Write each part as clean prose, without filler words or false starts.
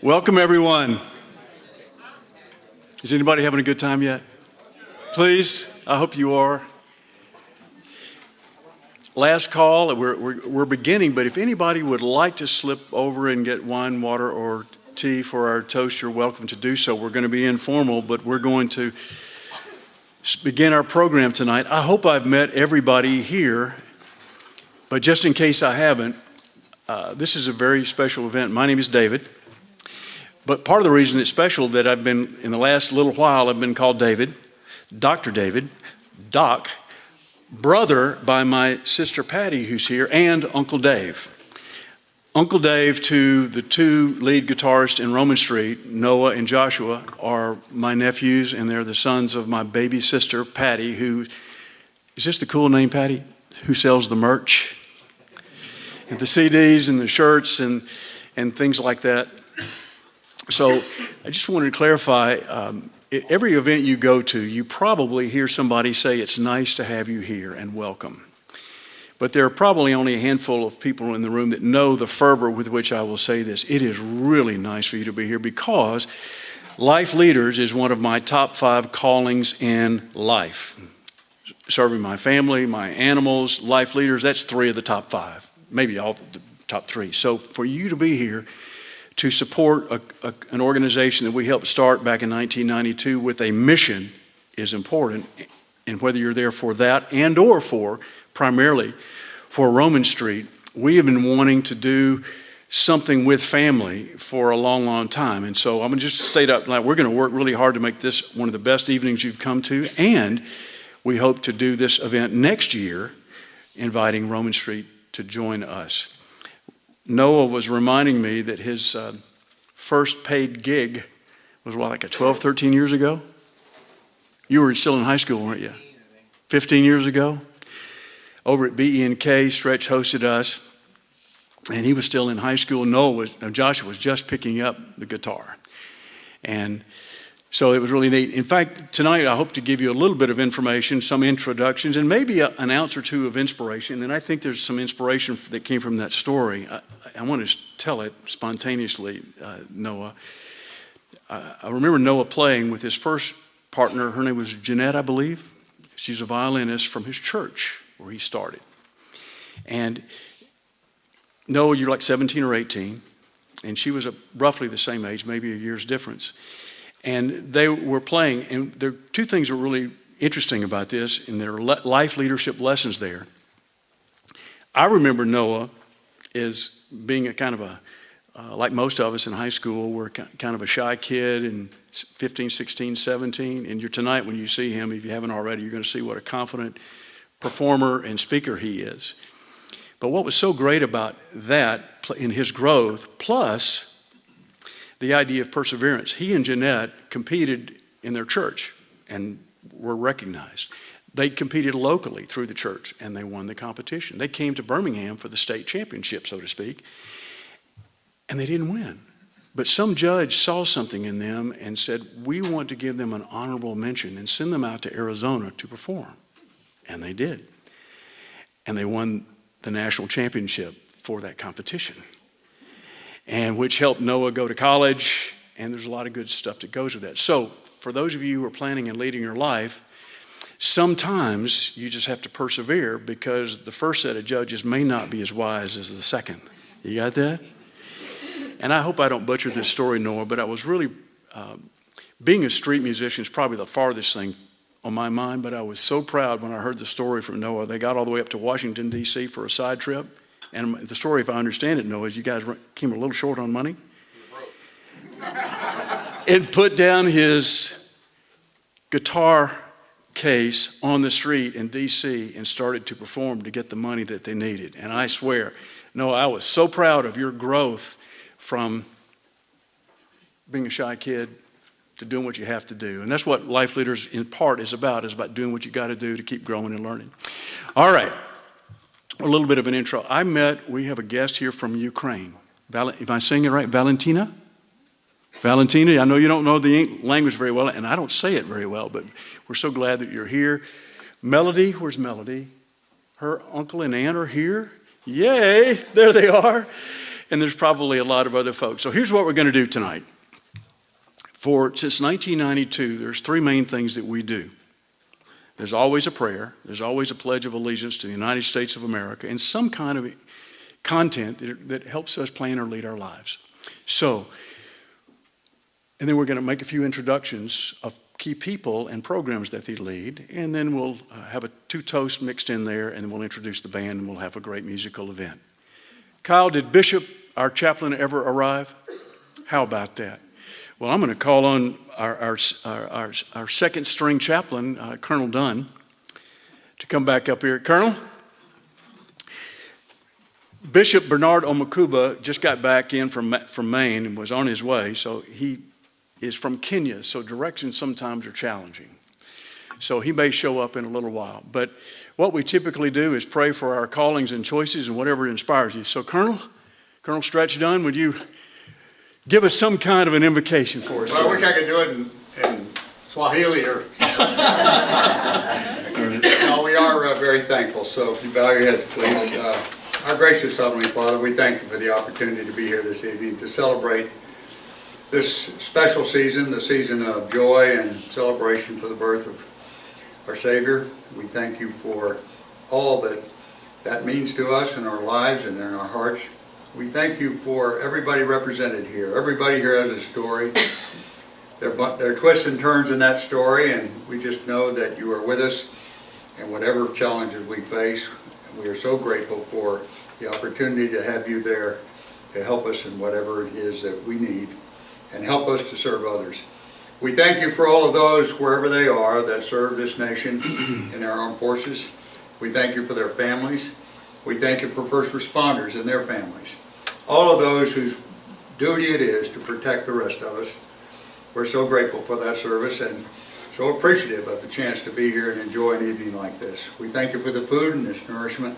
Welcome, everyone. Is anybody having a good time yet? Please, I hope you are. Last call, we're beginning, but if anybody would like to slip over and get wine, water, or tea for our toast, you're welcome to do so. We're going to be informal, but we're going to begin our program tonight. I hope I've met everybody here, but just in case I haven't, this is a very special event. My name is David. But part of the reason it's special that I've been, in the last little while, I've been called David, Dr. David, Doc, brother by my sister Patty, who's here, and Uncle Dave. Uncle Dave to the two lead guitarists in Roman Street, Noah and Joshua, are my nephews, and they're the sons of my baby sister, Patty, who, is this the cool name, Patty? Who sells the merch? And the CDs and the shirts and things like that. So I just wanted to clarify, every event you go to, you probably hear somebody say it's nice to have you here and welcome. But there are probably only a handful of people in the room that know the fervor with which I will say this. It is really nice for you to be here because Life Leaders is one of my top 5 callings in life. Serving my family, my animals, Life Leaders, that's 3 of the top 5, maybe all the top 3. So for you to be here, to support an organization that we helped start back in 1992 with a mission is important. And whether you're there for that and or for, primarily, for Roman Street, we have been wanting to do something with family for a long, long time. And so I'm going to just state up, like, we're going to work really hard to make this one of the best evenings you've come to. And we hope to do this event next year, inviting Roman Street to join us. Noah was reminding me that his first paid gig was, like 12, 13 years ago? You were still in high school, weren't you? 15 years ago? Over at BE&K, Stretch hosted us, and he was still in high school. Joshua was just picking up the guitar. And so it was really neat. In fact, tonight I hope to give you a little bit of information, some introductions, and maybe an ounce or two of inspiration. And I think there's some inspiration that came from that story. I want to tell it spontaneously, Noah. I remember Noah playing with his first partner. Her name was Jeanette, I believe. She's a violinist from his church where he started. And Noah, you're like 17 or 18, and she was roughly the same age, maybe a year's difference. And they were playing, and there are 2 things that were really interesting about this in their life leadership lessons there. I remember Noah as being a kind of like most of us in high school, we're kind of a shy kid and 15, 16, 17. And tonight when you see him, if you haven't already, you're going to see what a confident performer and speaker he is. But what was so great about that in his growth, plus the idea of perseverance. He and Jeanette competed in their church and were recognized. They competed locally through the church and they won the competition. They came to Birmingham for the state championship, so to speak, and they didn't win. But some judge saw something in them and said, we want to give them an honorable mention and send them out to Arizona to perform. And they did. And they won the national championship for that competition. And which helped Noah go to college, and there's a lot of good stuff that goes with that. So for those of you who are planning and leading your life, sometimes you just have to persevere because the first set of judges may not be as wise as the second. You got that? And I hope I don't butcher this story, Noah, but I was really, being a street musician is probably the farthest thing on my mind, but I was so proud when I heard the story from Noah. They got all the way up to Washington, D.C. for a side trip. And the story, if I understand it, Noah, is you guys came a little short on money. And put down his guitar case on the street in D.C. and started to perform to get the money that they needed. And I swear, Noah, I was so proud of your growth from being a shy kid to doing what you have to do. And that's what Life Leaders in part is about doing what you got to do to keep growing and learning. All right. A little bit of an intro. We have a guest here from Ukraine. Am I saying it right? Valentina? Valentina, I know you don't know the language very well, and I don't say it very well, but we're so glad that you're here. Melody, where's Melody? Her uncle and aunt are here. Yay, there they are. And there's probably a lot of other folks. So here's what we're going to do tonight. Since 1992, there's three main things that we do. There's always a prayer. There's always a pledge of allegiance to the United States of America and some kind of content that helps us plan or lead our lives. So, and then we're going to make a few introductions of key people and programs that they lead, and then we'll have two toasts mixed in there, and then we'll introduce the band, and we'll have a great musical event. Kyle, did Bishop, our chaplain, ever arrive? How about that? Well, I'm going to call on our second string chaplain, Colonel Dunn, to come back up here. Colonel? Bishop Bernard Omakuba just got back in from Maine and was on his way, so he is from Kenya, so directions sometimes are challenging. So he may show up in a little while. But what we typically do is pray for our callings and choices and whatever inspires you. So Colonel Stretch Dunn, would you give us some kind of an invocation for us? Well, I wish I could do it in Swahili or no, we are very thankful. So if you bow your heads, please. Our gracious Heavenly Father, we thank you for the opportunity to be here this evening to celebrate this special season, the season of joy and celebration for the birth of our Savior. We thank you for all that means to us in our lives and in our hearts. We thank you for everybody represented here. Everybody here has a story. There are twists and turns in that story, and we just know that you are with us in whatever challenges we face. We are so grateful for the opportunity to have you there to help us in whatever it is that we need and help us to serve others. We thank you for all of those, wherever they are, that serve this nation in our armed forces. We thank you for their families. We thank you for first responders and their families. All of those whose duty it is to protect the rest of us. We're so grateful for that service and so appreciative of the chance to be here and enjoy an evening like this. We thank you for the food and this nourishment.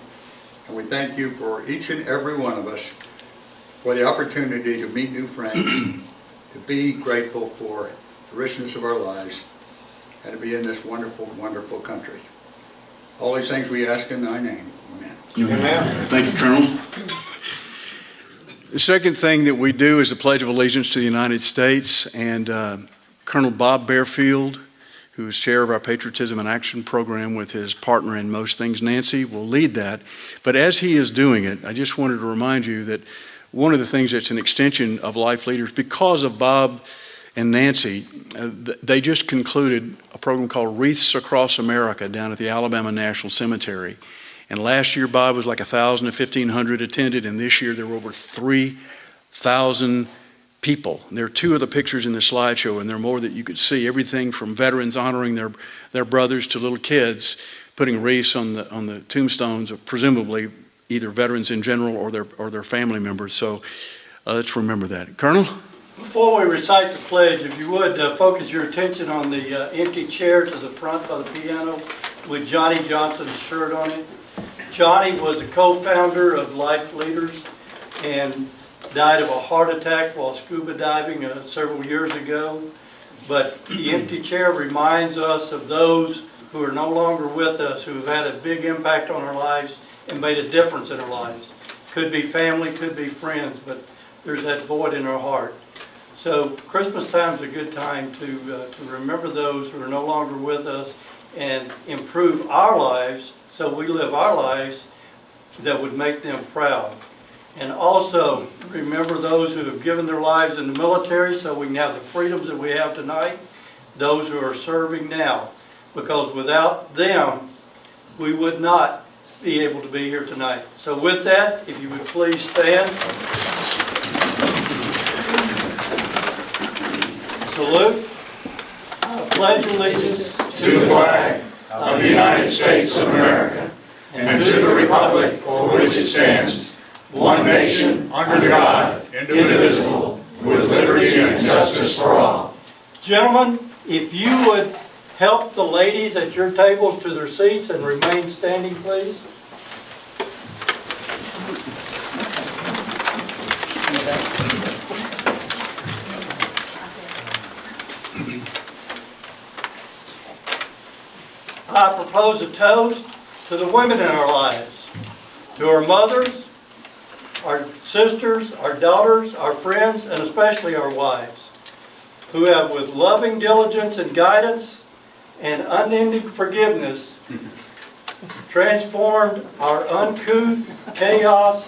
And we thank you for each and every one of us for the opportunity to meet new friends, to be grateful for the richness of our lives, and to be in this wonderful, wonderful country. All these things we ask in thy name. Amen. Amen. Thank you, Colonel. The second thing that we do is a Pledge of Allegiance to the United States, and Colonel Bob Bearfield, who is chair of our Patriotism and Action program with his partner in most things, Nancy, will lead that. But as he is doing it, I just wanted to remind you that one of the things that's an extension of Life Leaders, because of Bob and Nancy, they just concluded a program called Wreaths Across America down at the Alabama National Cemetery. And last year, Bob, was like 1,000 to 1,500 attended, and this year there were over 3,000 people. And there are two of the pictures in the slideshow, and there are more that you could see. Everything from veterans honoring their brothers to little kids putting wreaths on the tombstones of presumably either veterans in general or their family members. So let's remember that. Colonel? Before we recite the pledge, if you would focus your attention on the empty chair to the front of the piano with Johnny Johnson's shirt on it. Johnny was a co-founder of Life Leaders and died of a heart attack while scuba diving several years ago. But the empty chair reminds us of those who are no longer with us, who have had a big impact on our lives and made a difference in our lives. Could be family, could be friends, but there's that void in our heart. So Christmas time is a good time to remember those who are no longer with us and improve our lives so we live our lives that would make them proud. And also remember those who have given their lives in the military so we can have the freedoms that we have tonight, those who are serving now. Because without them, we would not be able to be here tonight. So with that, if you would please stand. Salute. I pledge allegiance to the flag of the United States of America and to the republic for which it stands, one nation, under God, indivisible, with liberty and justice for all. Gentlemen, if you would help the ladies at your tables to their seats and remain standing, please. I propose a toast to the women in our lives, to our mothers, our sisters, our daughters, our friends, and especially our wives, who have with loving diligence and guidance and unending forgiveness transformed our uncouth chaos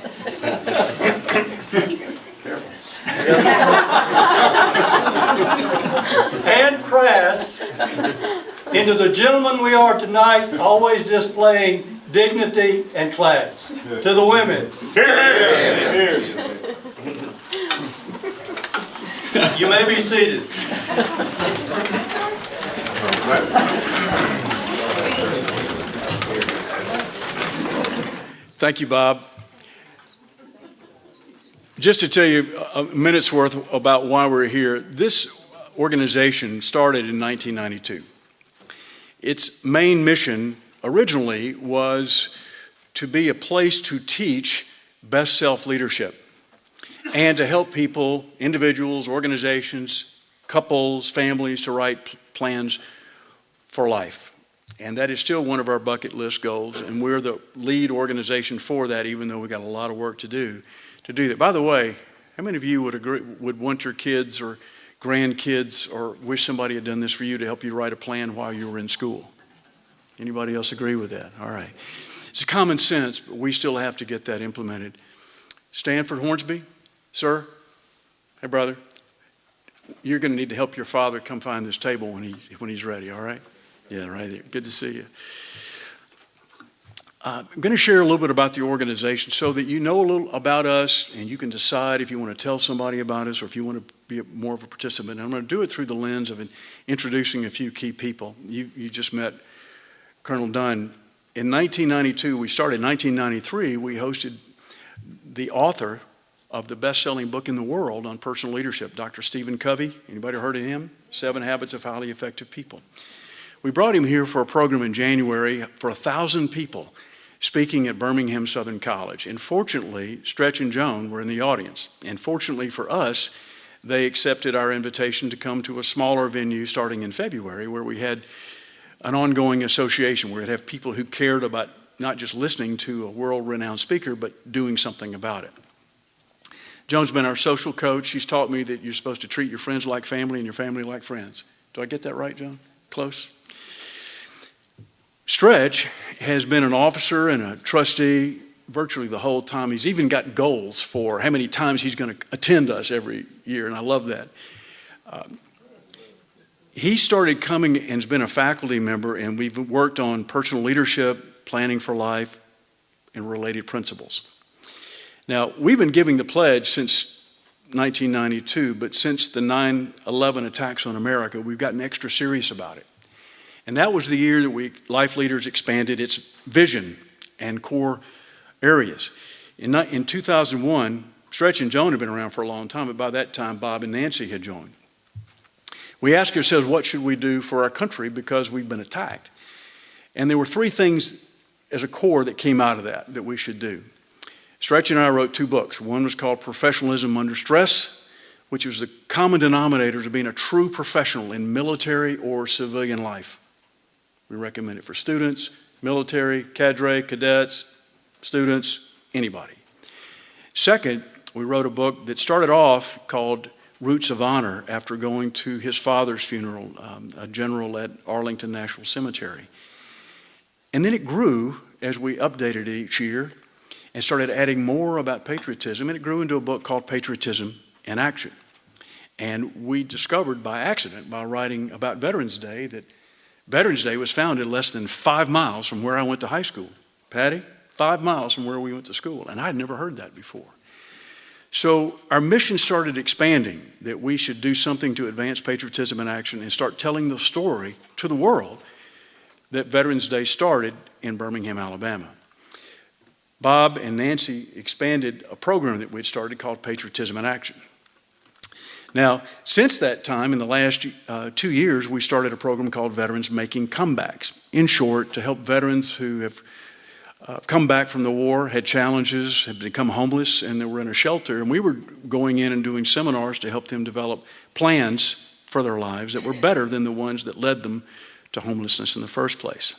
and crass into the gentlemen we are tonight, always displaying dignity and class. To the women, you may be seated. Thank you, Bob. Just to tell you a minute's worth about why we're here, this organization started in 1992. Its main mission originally was to be a place to teach best self leadership and to help people, individuals, organizations, couples, families to write plans for life. And that is still one of our bucket list goals, and we're the lead organization for that, even though we've got a lot of work to do that. By the way, how many of you would want your kids or grandkids or wish somebody had done this for you to help you write a plan while you were in school? Anybody else agree with that? All right. It's common sense, but we still have to get that implemented. Stanford Hornsby, sir, hey brother, you're going to need to help your father come find this table when he's ready, all right? Yeah, right there. Good to see you. I'm going to share a little bit about the organization so that you know a little about us and you can decide if you want to tell somebody about us or if you want to be more of a participant. And I'm going to do it through the lens of introducing a few key people. You just met Colonel Dunn. In 1992, we started. In 1993, we hosted the author of the best-selling book in the world on personal leadership, Dr. Stephen Covey. Anybody heard of him? 7 Habits of Highly Effective People. We brought him here for a program in January for 1,000 people speaking at Birmingham Southern College. And fortunately, Stretch and Joan were in the audience. And fortunately for us, they accepted our invitation to come to a smaller venue starting in February where we had an ongoing association where we'd have people who cared about not just listening to a world-renowned speaker, but doing something about it. Joan's been our social coach. She's taught me that you're supposed to treat your friends like family and your family like friends. Do I get that right, Joan? Close? Stretch has been an officer and a trustee virtually the whole time. He's even got goals for how many times he's going to attend us every year, and I love that. He started coming and has been a faculty member, and we've worked on personal leadership, planning for life, and related principles. Now, we've been giving the pledge since 1992, but since the 9/11 attacks on America, we've gotten extra serious about it. And that was the year that Life Leaders expanded its vision and core areas. In 2001, Stretch and Joan had been around for a long time, but by that time, Bob and Nancy had joined. We asked ourselves, what should we do for our country because we've been attacked? And there were 3 things as a core that came out of that we should do. Stretch and I wrote 2 books. One was called Professionalism Under Stress, which was the common denominator to being a true professional in military or civilian life. We recommend it for students, military, cadre, cadets, students, anybody. Second, we wrote a book that started off called Roots of Honor after going to his father's funeral, a general at Arlington National Cemetery. And then it grew as we updated it each year and started adding more about patriotism, and it grew into a book called Patriotism in Action. And we discovered by accident, by writing about Veterans Day, that Veterans Day was founded less than 5 miles from where I went to high school. Patty, 5 miles from where we went to school, and I had never heard that before. So our mission started expanding, that we should do something to advance patriotism in action and start telling the story to the world that Veterans Day started in Birmingham, Alabama. Bob and Nancy expanded a program that we'd started called Patriotism in Action. Now, since that time, in the last 2 years, we started a program called Veterans Making Comebacks. In short, to help veterans who have come back from the war, had challenges, had become homeless, and they were in a shelter. And we were going in and doing seminars to help them develop plans for their lives that were better than the ones that led them to homelessness in the first place.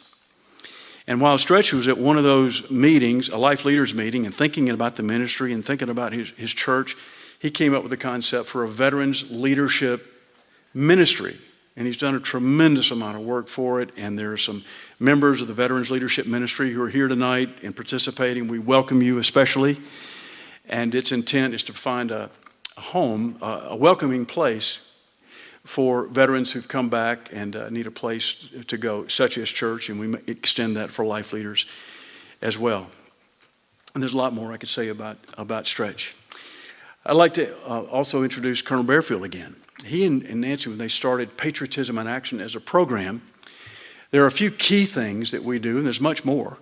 And while Stretch was at one of those meetings, a life leaders meeting, and thinking about the ministry and thinking about his church, he came up with the concept for a veterans leadership ministry. And he's done a tremendous amount of work for it. And there are some members of the Veterans Leadership Ministry who are here tonight and participating. We welcome you especially. And its intent is to find a home, a welcoming place for veterans who've come back and need a place to go, such as church. And we extend that for life leaders as well. And there's a lot more I could say about Stretch. I'd like to also introduce Colonel Bearfield again. He and Nancy, when they started Patriotism in Action as a program, there are a few key things that we do, and there's much more.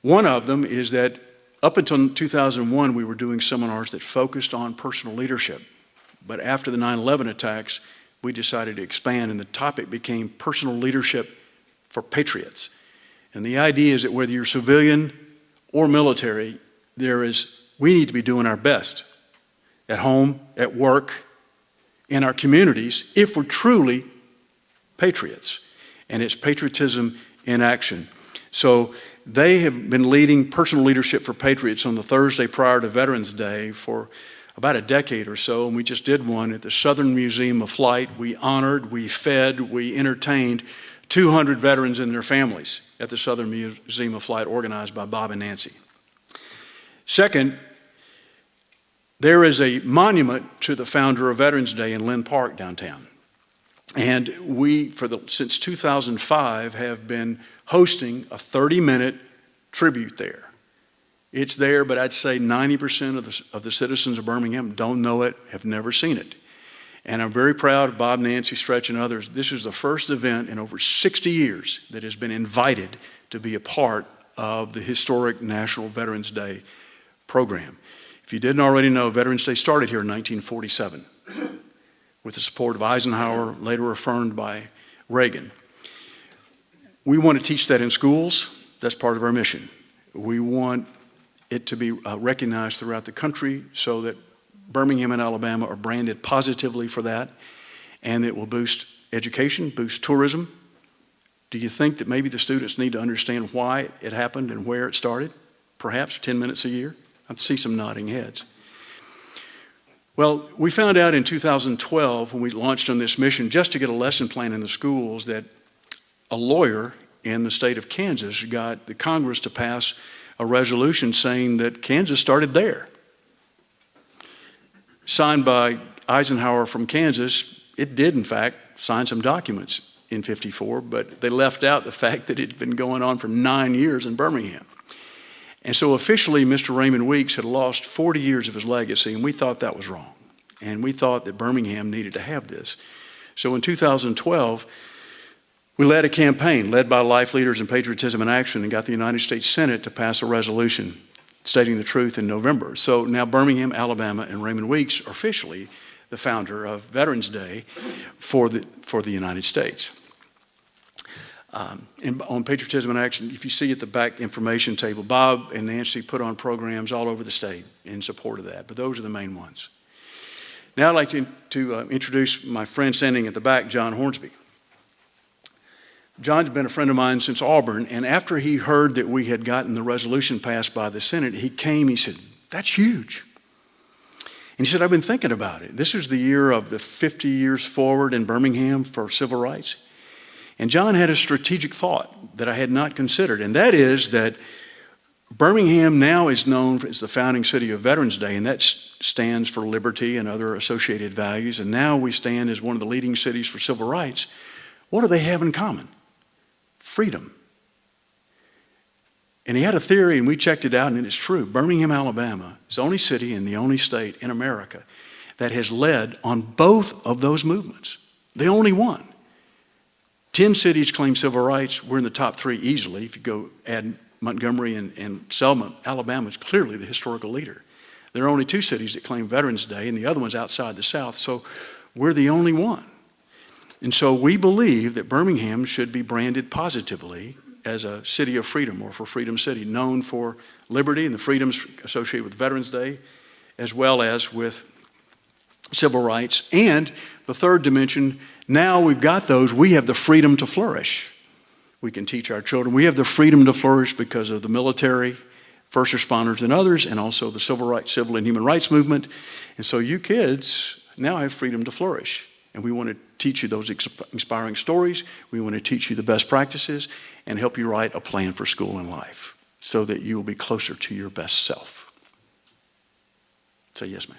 One of them is that up until 2001, we were doing seminars that focused on personal leadership. But after the 9/11 attacks, we decided to expand, and the topic became personal leadership for patriots. And the idea is that whether you're civilian or military, we need to be doing our best at home, at work, in our communities, if we're truly patriots. And it's patriotism in action. So they have been leading personal leadership for patriots on the Thursday prior to Veterans Day for about a decade or so. And we just did one at the Southern Museum of Flight. We honored, we fed, we entertained 200 veterans and their families at the Southern Museum of Flight, organized by Bob and Nancy. Second, there is a monument to the founder of Veterans Day in Lynn Park downtown. And we, since 2005, have been hosting a 30-minute tribute there. It's there, but I'd say 90% of the citizens of Birmingham don't know it, have never seen it. And I'm very proud of Bob, Nancy, Stretch, and others. This is the first event in over 60 years that has been invited to be a part of the historic National Veterans Day program. If you didn't already know, Veterans Day started here in 1947 with the support of Eisenhower, later affirmed by Reagan. We want to teach that in schools. That's part of our mission. We want it to be recognized throughout the country so that Birmingham and Alabama are branded positively for that, and it will boost education, boost tourism. Do you think that maybe the students need to understand why it happened and where it started? Perhaps 10 minutes a year? I see some nodding heads. Well, we found out in 2012 when we launched on this mission just to get a lesson plan in the schools that a lawyer in the state of Kansas got the Congress to pass a resolution saying that Kansas started there. Signed by Eisenhower from Kansas, it did in fact sign some documents in '54, but they left out the fact that it had been going on for 9 years in Birmingham. And so officially, Mr. Raymond Weeks had lost 40 years of his legacy, and we thought that was wrong. And we thought that Birmingham needed to have this. So in 2012, we led a campaign led by Life Leaders in Patriotism in Action and got the United States Senate to pass a resolution stating the truth in November. So now Birmingham, Alabama, and Raymond Weeks are officially the founder of Veterans Day for the United States. And on Patriotism in Action, if you see at the back information table, Bob and Nancy put on programs all over the state in support of that, but those are the main ones. Now I'd like to introduce my friend standing at the back, John Hornsby. John's been a friend of mine since Auburn, and after he heard that we had gotten the resolution passed by the Senate, he came, he said, "That's huge." And he said, "I've been thinking about it. This is the year of the 50 years forward in Birmingham for civil rights." And John had a strategic thought that I had not considered, and that is that Birmingham now is known as the founding city of Veterans Day, and that stands for liberty and other associated values, and now we stand as one of the leading cities for civil rights. What do they have in common? Freedom. And he had a theory, and we checked it out, and it's true. Birmingham, Alabama is the only city and the only state in America that has led on both of those movements. The only one. 10 cities claim civil rights. We're in the top 3 easily. If you go add Montgomery and Selma, Alabama is clearly the historical leader. There are only 2 cities that claim Veterans Day, and the other one's outside the South, so we're the only one. And so we believe that Birmingham should be branded positively as a city of freedom, or for Freedom City, known for liberty and the freedoms associated with Veterans Day, as well as with civil rights. And the third dimension, now we've got those, we have the freedom to flourish. we can teach our children. We have the freedom to flourish because of the military, first responders, and others, and also the civil and human rights movement. And so you kids now have freedom to flourish. And we want to teach you those inspiring stories. We want to teach you the best practices and help you write a plan for school and life so that you will be closer to your best self. Say yes, ma'am.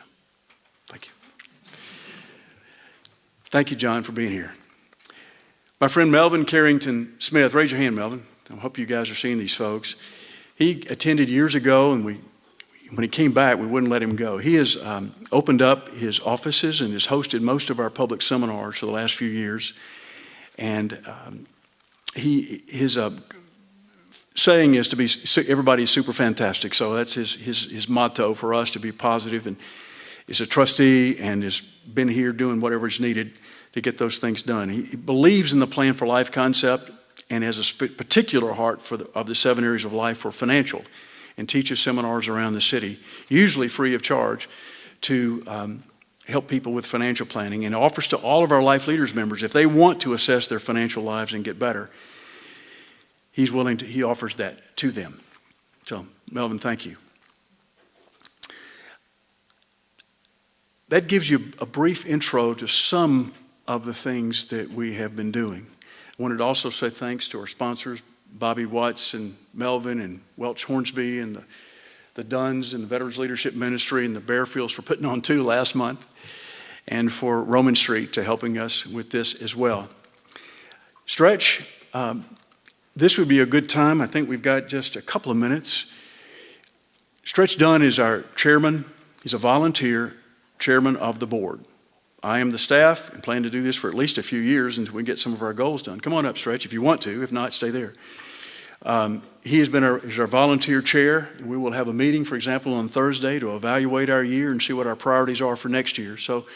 Thank you. Thank you, John, for being here. My friend Melvin Carrington Smith, raise your hand, Melvin. I hope you guys are seeing these folks. He attended years ago, and when he came back, we wouldn't let him go. He has opened up his offices and has hosted most of our public seminars for the last few years. And his saying is to be everybody's super fantastic. So that's his motto for us, to be positive. And is a trustee and has been here doing whatever is needed to get those things done. He believes in the Plan for Life concept and has a particular heart of the 7 areas of life for financial, and teaches seminars around the city, usually free of charge, to help people with financial planning, and offers to all of our Life Leaders members, if they want to assess their financial lives and get better, he offers that to them. So, Melvin, thank you. That gives you a brief intro to some of the things that we have been doing. I wanted to also say thanks to our sponsors, Bobby Watts and Melvin and Welch Hornsby and the Dunns and the Veterans Leadership Ministry and the Bearfields for putting on 2 last month, and for Roman Street to helping us with this as well. Stretch, this would be a good time. I think we've got just a couple of minutes. Stretch Dunn is our chairman. He's a volunteer chairman of the board. I am the staff and plan to do this for at least a few years until we get some of our goals done. Come on up, Stretch, if you want to. If not, stay there. He has been he's our volunteer chair. We will have a meeting, for example, on Thursday to evaluate our year and see what our priorities are for next year. So,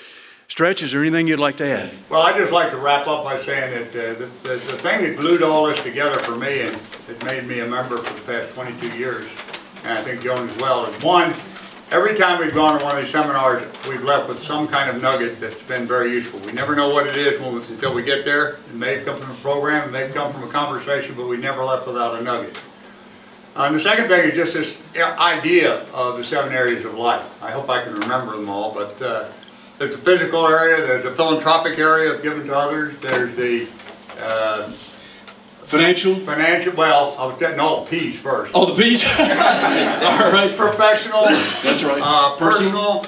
Stretch, is there anything you'd like to add? Well, I'd just like to wrap up by saying that the thing that glued all this together for me, and it made me a member for the past 22 years, and I think Joan as well, is one, every time we've gone to one of these seminars, we've left with some kind of nugget that's been very useful. We never know what it is until we get there. It may have come from a program, it may have come from a conversation, but we never left without a nugget. And the second thing is just this idea of the 7 areas of life. I hope I can remember them all, but there's the physical area, there's the philanthropic area of giving to others, there's the Financial, well, no, P's first. Oh, the P's? All right. Professional. That's right. Personal.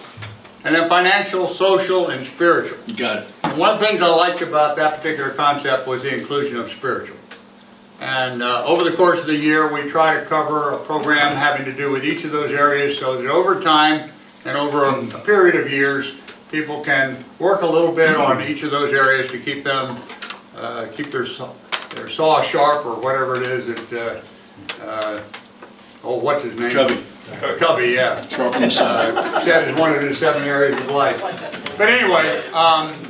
And then financial, social, and spiritual. You got it. And one of the things I liked about that particular concept was the inclusion of spiritual. And over the course of the year, we try to cover a program having to do with each of those areas so that over time and over a period of years, people can work a little bit on each of those areas to keep them, keep their saw sharp, or whatever it is that, what's his name? Cubby, yeah. Sharp on the side. Said is one of the 7 areas of life. But anyway,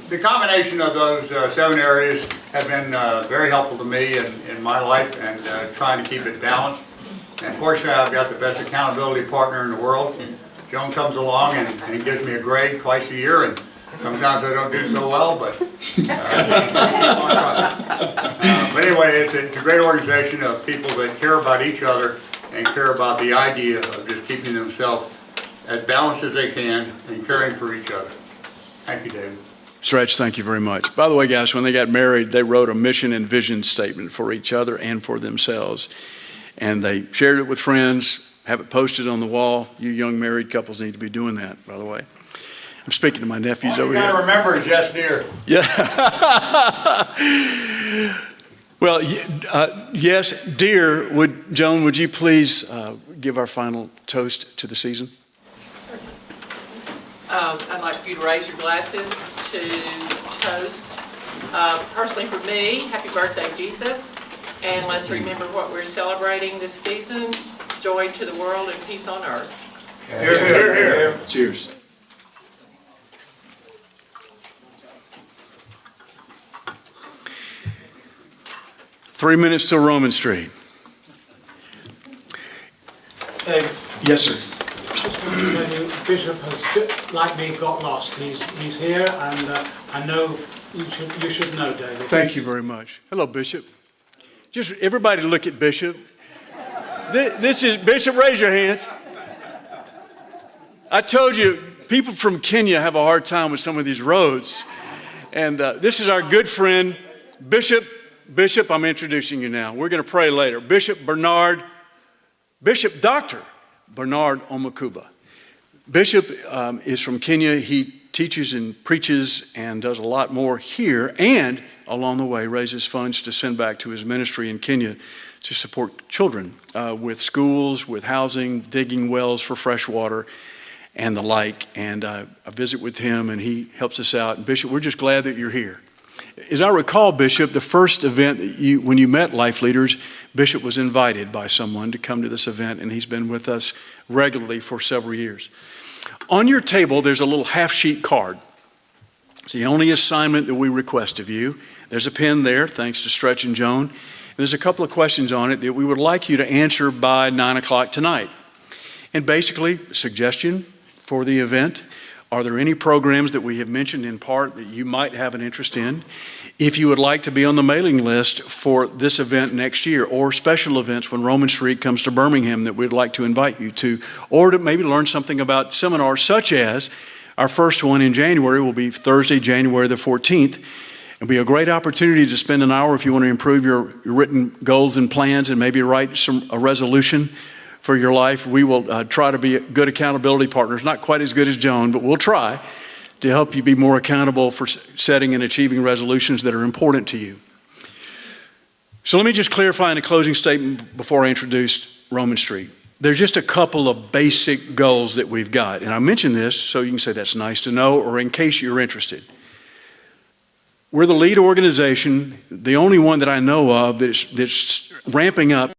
the combination of those 7 areas have been very helpful to me in my life, and trying to keep it balanced. And fortunately, I've got the best accountability partner in the world. Joan comes along and he gives me a grade twice a year, and sometimes I don't do so well, but but anyway, it's a great organization of people that care about each other and care about the idea of just keeping themselves as balanced as they can and caring for each other. Thank you, David. Stretch, thank you very much. By the way, guys, when they got married, they wrote a mission and vision statement for each other and for themselves. And they shared it with friends, have it posted on the wall. You young married couples need to be doing that, by the way. I'm speaking to my nephews over here. You got to remember, just dear. Yeah. Well, yes, dear, Joan, would you please give our final toast to the season? I'd like for you to raise your glasses to toast. Personally for me, happy birthday, Jesus. And let's remember what we're celebrating this season, joy to the world and peace on earth. Here, here, here. Cheers. Three minutes till Roman Street. Thanks. Yes, sir. Just want to tell you, Bishop has, like me, got lost. He's here, and I know you should know, David. Thank you very much. Hello, Bishop. Just everybody look at Bishop. This is, Bishop, raise your hands. I told you, people from Kenya have a hard time with some of these roads. And this is our good friend, Bishop, I'm introducing you now. We're going to pray later. Bishop Dr. Bernard Omakuba. Bishop is from Kenya. He teaches and preaches and does a lot more here, and along the way raises funds to send back to his ministry in Kenya to support children with schools, with housing, digging wells for fresh water, and the like. And I visit with him, and he helps us out. And Bishop, we're just glad that you're here. As I recall, Bishop, the first event that when you met Life Leaders, Bishop was invited by someone to come to this event, and he's been with us regularly for several years. On your table, there's a little half-sheet card. It's the only assignment that we request of you. There's a pen there, thanks to Stretch and Joan. And there's a couple of questions on it that we would like you to answer by 9 o'clock tonight. And basically, suggestion for the event. Are there any programs that we have mentioned in part that you might have an interest in? If you would like to be on the mailing list for this event next year, or special events when Roman Street comes to Birmingham that we'd like to invite you to, or to maybe learn something about seminars such as our first one in January will be Thursday, January the 14th. It'll be a great opportunity to spend an hour if you want to improve your written goals and plans and maybe write a resolution for your life. We will try to be good accountability partners, not quite as good as Joan, but we'll try to help you be more accountable for setting and achieving resolutions that are important to you. So let me just clarify in a closing statement before I introduce Roman Street. There's just a couple of basic goals that we've got. And I mention this so you can say that's nice to know, or in case you're interested. We're the lead organization, the only one that I know of that's ramping up